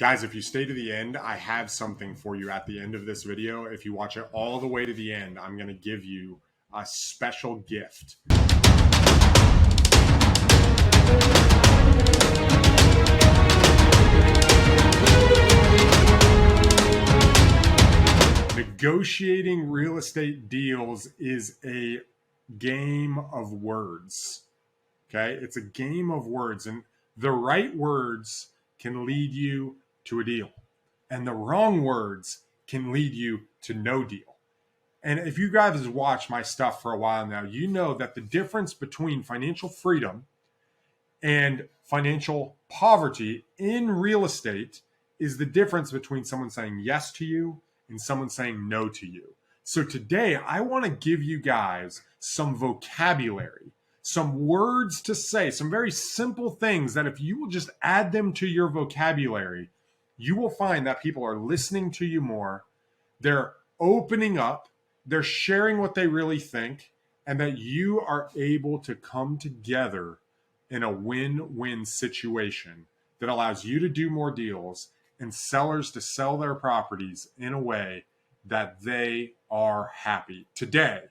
Guys, if you stay to the end, I have something for you at the end of this video. If you watch it all the way to the end, I'm going to give you a special gift. Negotiating real estate deals is a game of words. Okay? It's a game of words, and the right words can lead you to a deal, and the wrong words can lead you to no deal. And if you guys have watched my stuff for a while now, you know that the difference between financial freedom and financial poverty in real estate is the difference between someone saying yes to you and someone saying no to you. So today, I want to give you guys some vocabulary, some words to say, some very simple things that if you will just add them to your vocabulary, you will find that people are listening to you more, they're opening up, they're sharing what they really think, and that you are able to come together in a win-win situation that allows you to do more deals and sellers to sell their properties in a way that they are happy. Today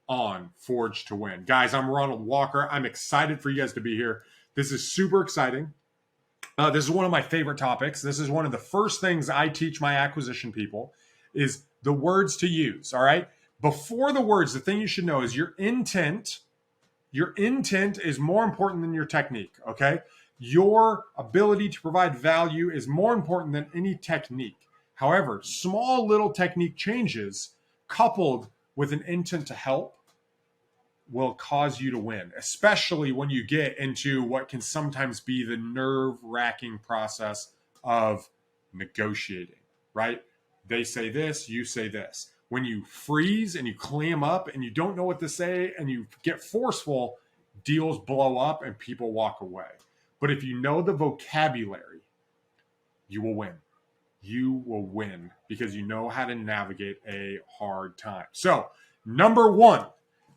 on Forge to Win. Guys, I'm Ronald Walker. I'm excited for you guys to be here. This is super exciting. This is one of my favorite topics. This is one of the first things I teach my acquisition people is the words to use, all right? Before the words, the thing you should know is your intent. Your intent is more important than your technique, okay? Your ability to provide value is more important than any technique. However, small little technique changes coupled with an intent to help will cause you to win, especially when you get into what can sometimes be the nerve-wracking process of negotiating, right? They say this, you say this. When you freeze and you clam up and you don't know what to say and you get forceful, deals blow up and people walk away. But if you know the vocabulary, you will win. You will win because you know how to navigate a hard time. So, number one,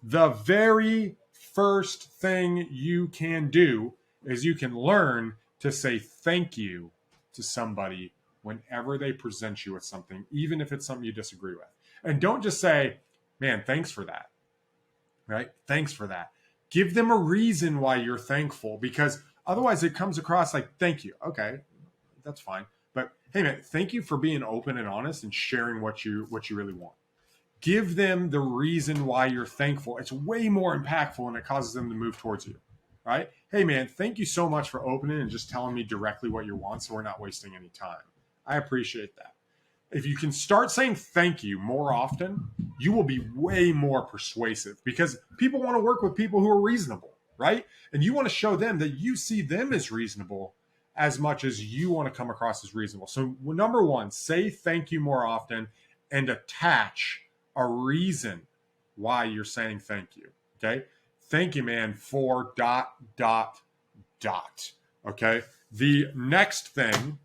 the very first thing you can do is you can learn to say thank you to somebody whenever they present you with something, even if it's something you disagree with. And don't just say, man, thanks for that, right? Thanks for that. Give them a reason why you're thankful, because otherwise it comes across like, thank you. Okay, that's fine. But hey, man, thank you for being open and honest and sharing what you really want. Give them the reason why you're thankful. It's way more impactful and it causes them to move towards you, right? Hey, man, thank you so much for opening and just telling me directly what you want so we're not wasting any time. I appreciate that. If you can start saying thank you more often, you will be way more persuasive because people want to work with people who are reasonable, right? And you want to show them that you see them as reasonable as much as you want to come across as reasonable. So number one, say thank you more often and attach a reason why you're saying thank you. Okay. Thank you, man, for ... Okay. The next thing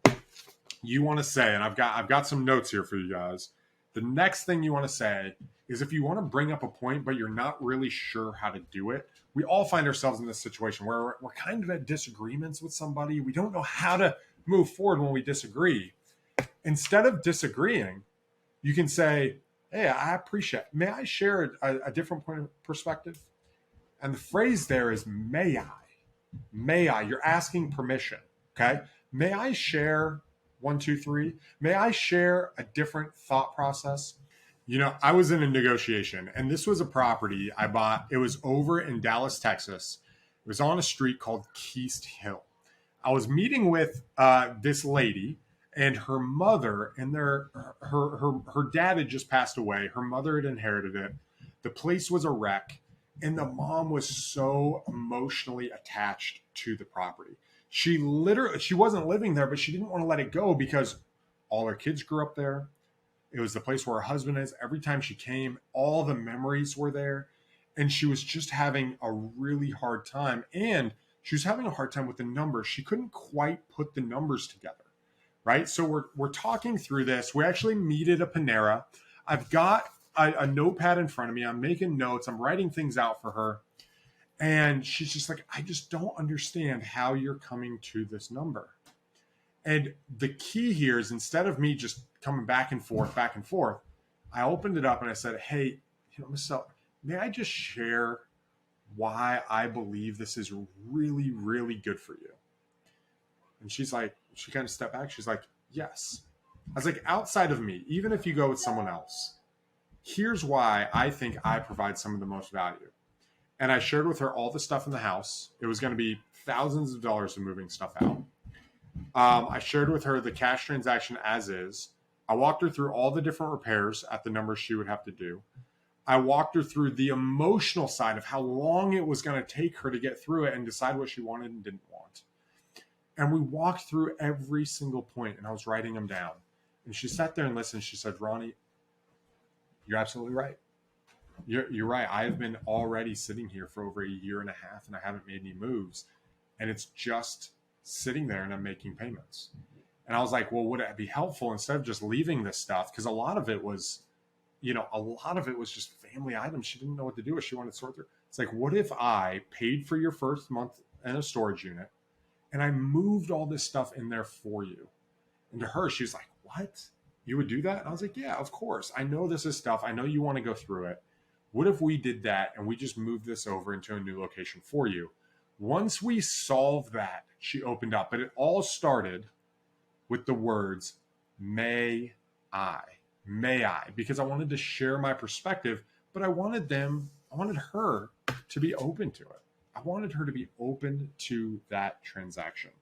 you want to say, and I've got some notes here for you guys. The next thing you want to say is if you want to bring up a point, but you're not really sure how to do it. We all find ourselves in this situation where we're kind of at disagreements with somebody. We don't know how to move forward when we disagree. Instead of disagreeing, you can say, hey, I appreciate it. May I share a different point of perspective? And the phrase there is, may I? May I? You're asking permission, okay? May I share 1, 2, 3? May I share a different thought process? You know, I was in a negotiation, and this was a property I bought. It was over in Dallas, Texas. It was on a street called Keast Hill. I was meeting with this lady and her mother, and her dad had just passed away. Her mother had inherited it. The place was a wreck, and the mom was so emotionally attached to the property. She wasn't living there, but she didn't want to let it go because all her kids grew up there. It was the place where her husband is. Every time she came, all the memories were there, and she was just having a really hard time. And she was having a hard time with the numbers. She couldn't quite put the numbers together. Right? So we're talking through this. We actually meet at a Panera. I've got a notepad in front of me. I'm making notes. I'm writing things out for her. And she's just like, I just don't understand how you're coming to this number. And the key here is, instead of me just coming back and forth, I opened it up and I said, hey, Michelle, may I just share why I believe this is really, really good for you? And she's like, she kind of stepped back. She's like, yes. I was like, outside of me, even if you go with someone else, here's why I think I provide some of the most value. And I shared with her all the stuff in the house. It was going to be thousands of dollars of moving stuff out. I shared with her the cash transaction as is. I walked her through all the different repairs at the numbers she would have to do. I walked her through the emotional side of how long it was going to take her to get through it and decide what she wanted and didn't want. And we walked through every single point, and I was writing them down. And she sat there and listened. She said, Ronnie, you're absolutely right. You're right. I've been already sitting here for over a year and a half, and I haven't made any moves. And it's just sitting there, and I'm making payments. And I was like, well, would it be helpful instead of just leaving this stuff? Because a lot of it was just family items she didn't know what to do with. She wanted to sort through. It's like, what if I paid for your first month in a storage unit and I moved all this stuff in there for you? And to her, she was like, what? You would do that? And I was like, yeah, of course. I know this is stuff. I know you want to go through it. What if we did that and we just moved this over into a new location for you? Once we solved that, she opened up. But it all started with the words, may I, because I wanted to share my perspective, but I wanted her to be open to it. I wanted her to be open to that transaction.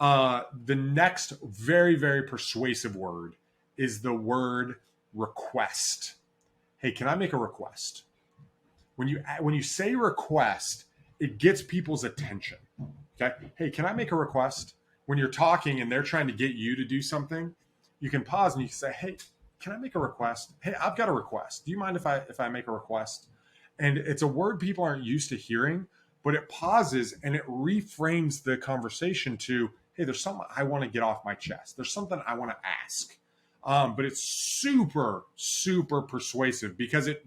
The next very, very persuasive word is the word request. Hey, can I make a request? When you say request, it gets people's attention. Okay. Hey, can I make a request? When you're talking and they're trying to get you to do something, you can pause and you can say, hey, can I make a request? Hey, I've got a request. Do you mind if I make a request? And it's a word people aren't used to hearing, but it pauses and it reframes the conversation to, hey, there's something I want to get off my chest. There's something I want to ask. But it's super, super persuasive because it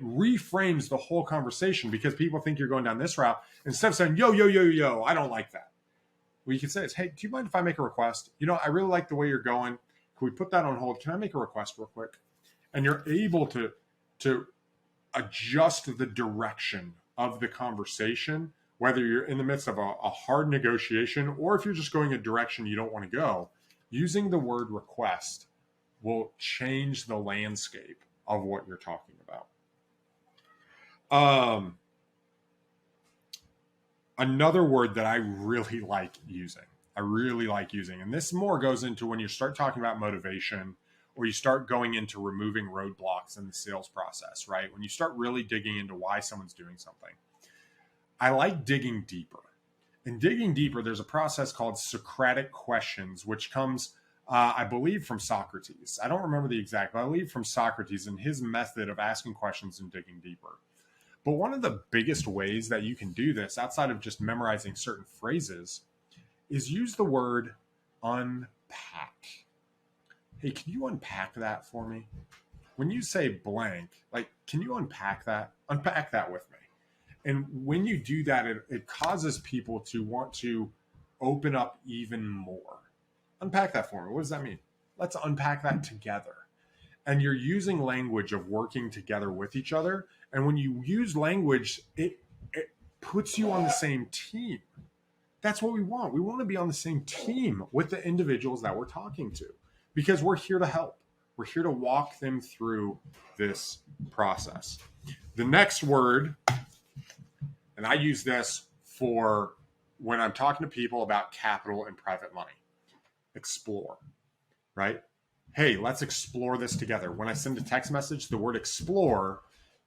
reframes the whole conversation, because people think you're going down this route. Instead of saying, yo, I don't like that. What you can say is, hey, do you mind if I make a request? I really like the way you're going. Can we put that on hold? Can I make a request real quick? And you're able to adjust the direction of the conversation, whether you're in the midst of a hard negotiation or if you're just going a direction you don't want to go. Using the word request will change the landscape of what you're talking about. Another word that I really like using, and this more goes into when you start talking about motivation, or you start going into removing roadblocks in the sales process, right? When you start really digging into why someone's doing something. I like digging deeper. In digging deeper, there's a process called Socratic questions, which comes, I believe, from Socrates. I don't remember the exact, but I believe from Socrates and his method of asking questions and digging deeper. But one of the biggest ways that you can do this, outside of just memorizing certain phrases, is use the word unpack. Hey, can you unpack that for me? When you say blank, like, can you unpack that? Unpack that with me. And when you do that, it causes people to want to open up even more. Unpack that for me. What does that mean? Let's unpack that together. And you're using language of working together with each other. And when you use language, it puts you on the same team. That's what we want. We want to be on the same team with the individuals that we're talking to, because we're here to help. We're here to walk them through this process. The next word, and I use this for when I'm talking to people about capital and private money, explore, right? Hey, let's explore this together. When I send a text message, the word explore,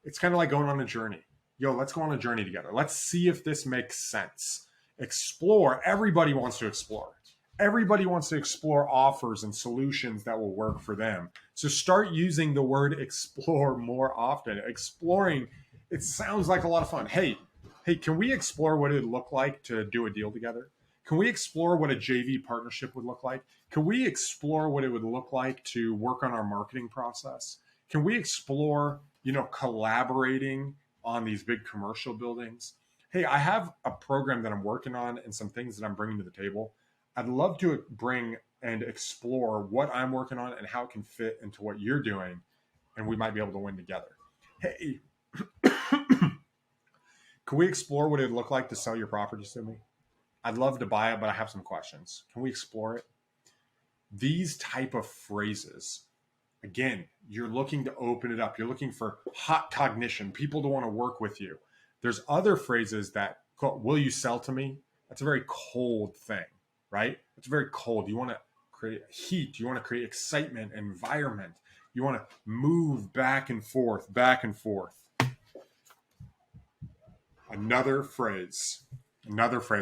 it's kind of like going on a journey. Yo, let's go on a journey together. Let's see if this makes sense. Explore. Everybody wants to explore. Everybody wants to explore offers and solutions that will work for them. So start using the word explore more often. Exploring, it sounds like a lot of fun. Hey, can we explore what it would look like to do a deal together? Can we explore what a JV partnership would look like? Can we explore what it would look like to work on our marketing process? Can we explore, collaborating on these big commercial buildings? Hey, I have a program that I'm working on and some things that I'm bringing to the table. I'd love to bring and explore what I'm working on and how it can fit into what you're doing, and we might be able to win together. Hey, can we explore what it'd look like to sell your properties to me? I'd love to buy it, but I have some questions. Can we explore it? These type of phrases, again, you're looking to open it up. You're looking for hot cognition, people to want to work with you. There's other phrases that, will you sell to me? That's a very cold thing, right? It's very cold. You want to create heat. You want to create excitement, environment. You want to move back and forth, back and forth. Another phrase.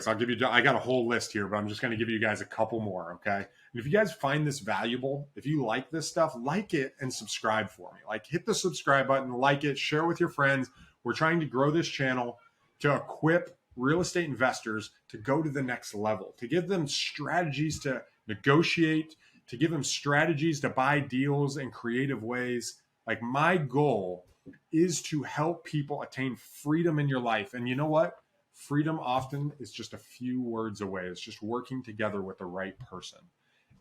I'll give you, I got a whole list here, but I'm just going to give you guys a couple more, okay? And if you guys find this valuable, if you like this stuff, like it and subscribe for me. Like, hit the subscribe button, like it, share with your friends. We're trying to grow this channel to equip real estate investors to go to the next level, to give them strategies to negotiate, to give them strategies to buy deals in creative ways. Like, my goal is to help people attain freedom in your life. And you know what? Freedom often is just a few words away. It's just working together with the right person.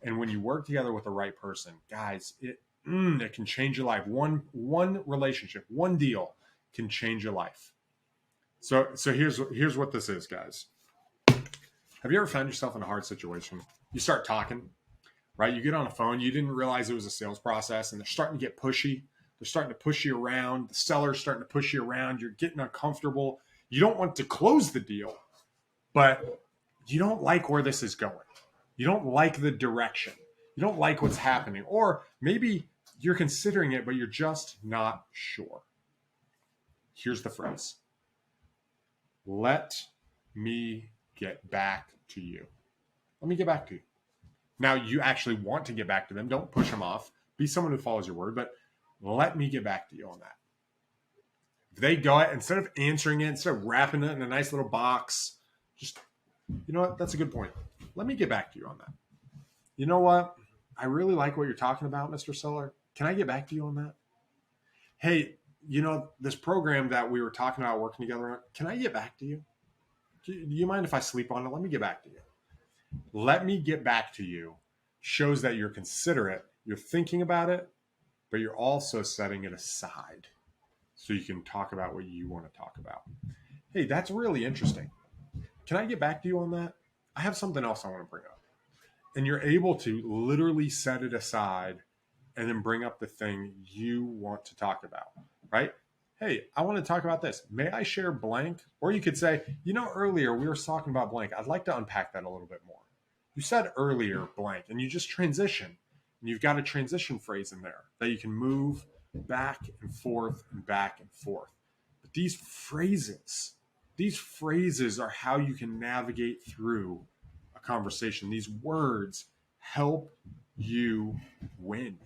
And when you work together with the right person, guys, it can change your life. One relationship, one deal can change your life. So here's what this is, guys. Have you ever found yourself in a hard situation? You start talking, right? You get on a phone. You didn't realize it was a sales process, and they're starting to get pushy. They're starting to push you around. The seller's starting to push you around. You're getting uncomfortable. You don't want to close the deal, but you don't like where this is going. You don't like the direction. You don't like what's happening. Or maybe you're considering it, but you're just not sure. Here's the phrase. Let me get back to you. Let me get back to you. Now, you actually want to get back to them. Don't push them off. Be someone who follows your word, but let me get back to you on that. If they go it, instead of answering it, instead of wrapping it in a nice little box, just, you know what? That's a good point. Let me get back to you on that. You know what? I really like what you're talking about, Mr. Seller. Can I get back to you on that? Hey, you know, this program that we were talking about working together on, can I get back to you? Do you mind if I sleep on it? Let me get back to you. Let me get back to you shows that you're considerate, you're thinking about it, but you're also setting it aside so you can talk about what you want to talk about. Hey, that's really interesting. Can I get back to you on that? I have something else I want to bring up. And you're able to literally set it aside and then bring up the thing you want to talk about, right? Hey, I want to talk about this. May I share blank? Or you could say, you know, earlier we were talking about blank. I'd like to unpack that a little bit more. You said earlier blank, and you just transition. And you've got a transition phrase in there that you can move back and forth and back and forth. But these phrases are how you can navigate through a conversation. These words help you win.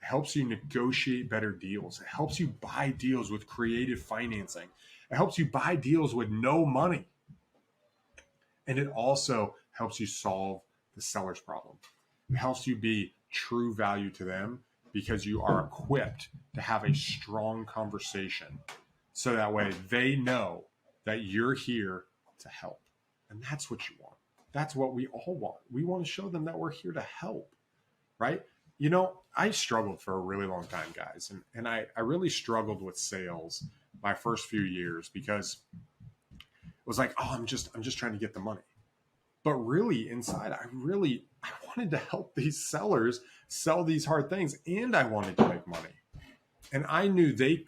It helps you negotiate better deals. It helps you buy deals with creative financing. It helps you buy deals with no money. And it also helps you solve the seller's problem. It helps you be true value to them because you are equipped to have a strong conversation. So that way they know that you're here to help. And that's what you want. That's what we all want. We want to show them that we're here to help, right? You know, I struggled for a really long time, guys. And I really struggled with sales my first few years because it was like, oh, I'm just trying to get the money. But really inside, I wanted to help these sellers sell these hard things, and I wanted to make money. And I knew they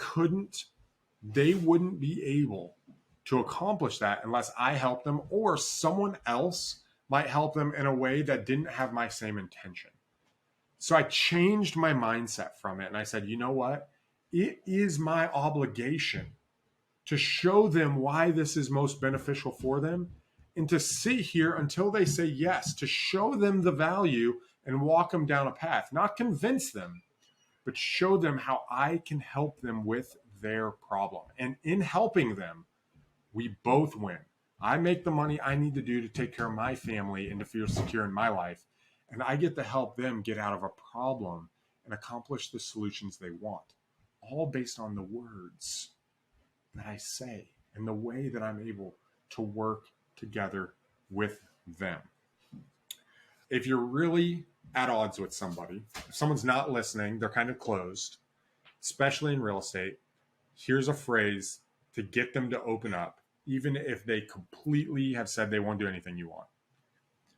wouldn't be able to accomplish that unless I helped them, or someone else might help them in a way that didn't have my same intention. So I changed my mindset from it. And I said, you know what? It is my obligation to show them why this is most beneficial for them, and to sit here until they say yes, to show them the value and walk them down a path, not convince them, but show them how I can help them with their problem. And in helping them, we both win. I make the money I need to do to take care of my family and to feel secure in my life. And I get to help them get out of a problem and accomplish the solutions they want, all based on the words that I say and the way that I'm able to work together with them. if you're really at odds with somebody, if someone's not listening, they're kind of closed, especially in real estate, here's a phrase to get them to open up, even if they completely have said they won't do anything you want.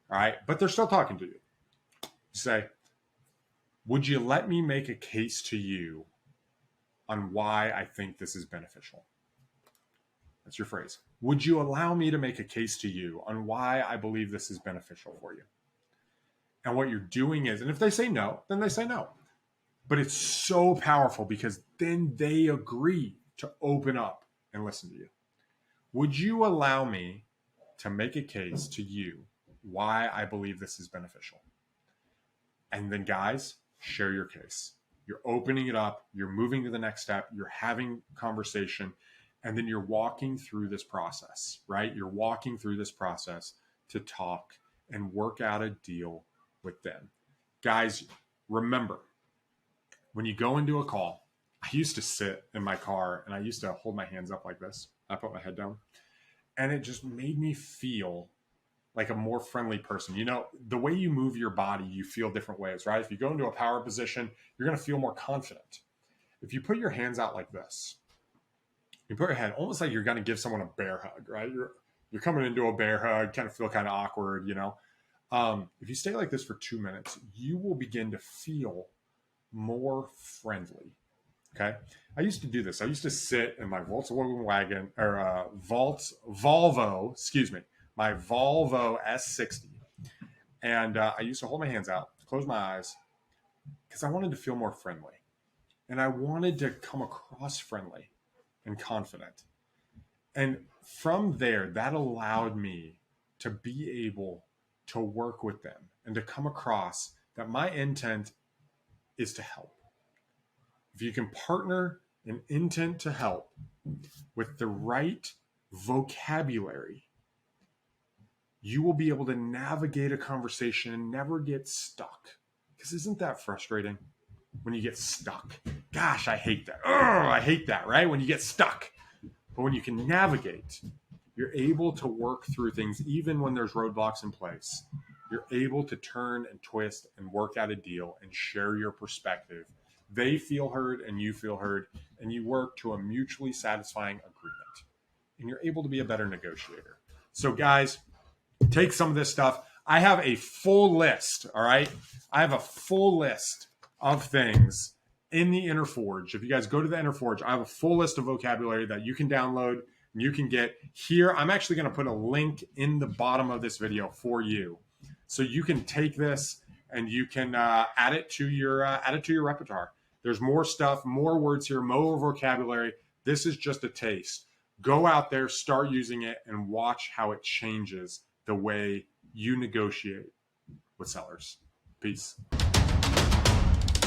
All right. But they're still talking to you. Say, would you let me make a case to you on why I think this is beneficial? That's your phrase. Would you allow me to make a case to you on why I believe this is beneficial for you? And what you're doing is, and if they say no, then they say no. But it's so powerful because then they agree to open up and listen to you. Would you allow me to make a case to you why I believe this is beneficial? And then, guys, share your case. You're opening it up. You're moving to the next step. You're having conversation. And then you're walking through this process, right? You're walking through this process to talk and work out a deal with them. Guys, remember, when you go into a call, I used to sit in my car and I used to hold my hands up like this. I put my head down. And it just made me feel like a more friendly person. You know, the way you move your body, you feel different ways, right? If you go into a power position, you're going to feel more confident. If you put your hands out like this, you put your head almost like you're going to give someone a bear hug, right? You're coming into a bear hug, kind of feel kind of awkward, you know. If you stay like this for 2 minutes, you will begin to feel more friendly. Okay. I used to do this. I used to sit in my Volkswagen or Volvo, my Volvo S60. And I used to hold my hands out, close my eyes, because I wanted to feel more friendly. And I wanted to come across friendly and confident. And from there, that allowed me to be able to work with them and to come across that my intent is to help. If you can partner an intent to help with the right vocabulary, you will be able to navigate a conversation and never get stuck. Because isn't that frustrating when you get stuck? Gosh, I hate that. I hate that, right? When you get stuck. But when you can navigate, you're able to work through things even when there's roadblocks in place. You're able to turn and twist and work out a deal and share your perspective. They feel heard and you feel heard, and you work to a mutually satisfying agreement. And you're able to be a better negotiator. So guys, take some of this stuff. I have a full list, all right? I have a full list of things in the Inner Forge. If you guys go to the Inner Forge, I have a full list of vocabulary that you can download and you can get here. I'm actually going to put a link in the bottom of this video for you. So you can take this and you can add it to your repertoire. There's more stuff, more words here, more vocabulary. This is just a taste. Go out there, start using it, and watch how it changes the way you negotiate with sellers. Peace.